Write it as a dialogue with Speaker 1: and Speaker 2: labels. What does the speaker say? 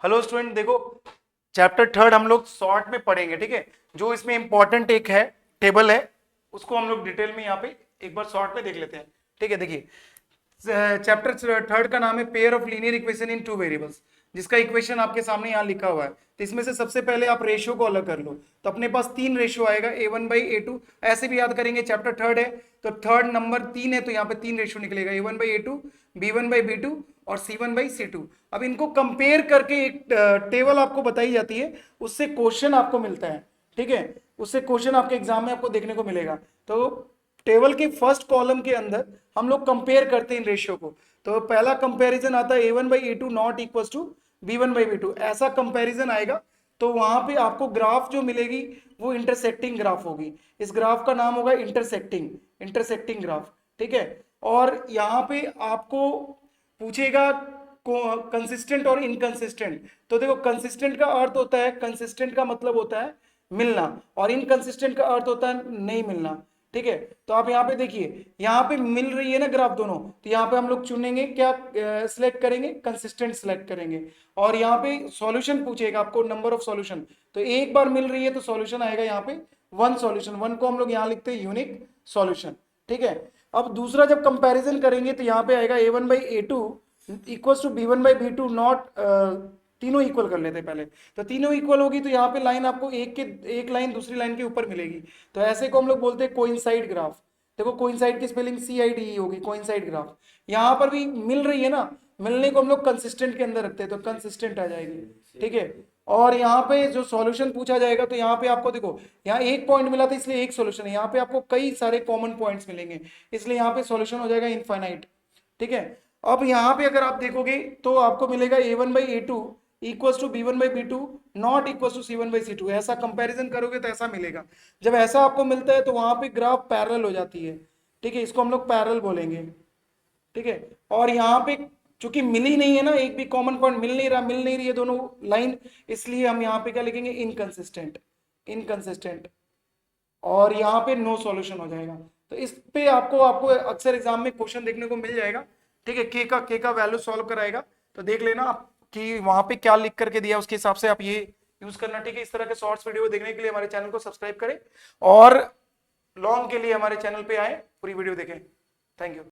Speaker 1: Hello student, देखो chapter third हम लोग शॉर्ट में पढ़ेंगे, ठीक है। जो इसमें इंपॉर्टेंट एक है टेबल है, उसको हम लोग डिटेल में यहाँ पे एक बार शॉर्ट में देख लेते हैं, ठीक है। देखिए चैप्टर थर्ड का नाम है pair of linear equation in two variables, जिसका इक्वेशन आपके सामने यहाँ लिखा हुआ है। तो इसमें से सबसे पहले आप रेशियो को अलग कर लो, तो अपने पास 3 रेशियो आएगा, A1/A2। ऐसे भी याद करेंगे, चैप्टर थर्ड है तो थर्ड नंबर 3 है, तो यहाँ पे 3 रेशियो निकलेगा, A1/A2, B1/B2 और C1/C2। अब इनको कंपेयर करके एक टेबल आपको बताई जाती है, उससे क्वेश्चन आपको मिलता है, ठीक है। उससे क्वेश्चन आपके एग्जाम में आपको देखने को मिलेगा। तो टेबल के फर्स्ट कॉलम के अंदर हम लोग कंपेयर करते हैं इन रेशियो को। तो पहला कंपैरिजन आता है A1/A2 not equal to B1/B2, ऐसा कंपैरिजन आएगा। तो वहां पे आपको ग्राफ जो मिलेगी वो इंटरसेक्टिंग ग्राफ होगी। इस ग्राफ का नाम होगा इंटरसेक्टिंग ग्राफ, ठीक है। और यहाँ पे आपको पूछेगा कंसिस्टेंट और इनकंसिस्टेंट। तो देखो कंसिस्टेंट का अर्थ होता है, कंसिस्टेंट का मतलब होता है मिलना, और इनकंसिस्टेंट का अर्थ होता है नहीं मिलना, ठीक है। तो आप यहाँ पे देखिए, यहाँ पे मिल रही है ना ग्राफ दोनों, तो यहाँ पे हम लोग चुनेंगे क्या, सिलेक्ट करेंगे, कंसिस्टेंट सिलेक्ट करेंगे। और यहाँ पे सॉल्यूशन पूछेगा आपको, नंबर ऑफ सॉल्यूशन। तो एक बार मिल रही है तो सॉल्यूशन आएगा यहाँ पे 1 सॉल्यूशन, 1 को हम लोग यहाँ लिखते हैं यूनिक सॉल्यूशन, ठीक है। अब दूसरा जब कंपैरिजन करेंगे तो यहाँ पे आएगा A1/A2 equals to B1/B2 not, तीनों इक्वल कर लेते हैं पहले। तो तीनों इक्वल होगी तो यहाँ पे लाइन आपको एक लाइन दूसरी लाइन के ऊपर मिलेगी, तो ऐसे को हम लोग बोलते हैं कोइंसाइड ग्राफ। देखो कोइंसाइड की स्पेलिंग CIDE होगी, कोइंसाइड ग्राफ। यहाँ पर भी मिल रही है ना, मिलने को हम लोग कंसिस्टेंट के अंदर रखते हैं, तो कंसिस्टेंट आ जाएगी, ठीक है। और यहाँ पे जो सॉल्यूशन पूछा जाएगा, तो यहाँ पे आपको देखो, यहाँ एक पॉइंट मिला था इसलिए एक सॉल्यूशन है, यहाँ पे आपको कई सारे कॉमन पॉइंट्स मिलेंगे, इसलिए यहाँ पे सॉल्यूशन हो जाएगा इनफाइनाइट, ठीक है। अब यहाँ पे अगर आप देखोगे तो आपको मिलेगा A1/A2 equals to B1/B2 not equals to C1/C2। ऐसा कंपैरिजन करोगे तो ऐसा मिलेगा। जब ऐसा आपको मिलता है तो वहां पे ग्राफ पैरेलल हो जाती है, ठीक है, इसको हम लोग पैरेलल बोलेंगे, ठीक है। और यहाँ पे चूंकि मिली नहीं है ना, एक भी कॉमन पॉइंट मिल नहीं रही है दोनों लाइन, इसलिए हम यहाँ पे क्या लिखेंगे, इनकंसिस्टेंट। और यहाँ पे नो सॉल्यूशन हो जाएगा। तो इस पे आपको आपको अक्सर एग्जाम में क्वेश्चन देखने को मिल जाएगा, ठीक है। के का वैल्यू सॉल्व कराएगा, तो देख लेना आप कि वहां पे क्या लिख करके दिया, उसके हिसाब से आप ये यूज करना, ठीक है। इस तरह के शॉर्ट्स वीडियो देखने के लिए हमारे चैनल को सब्सक्राइब करें, और लॉन्ग के लिए हमारे चैनल पे आए, पूरी वीडियो देखें। Thank you.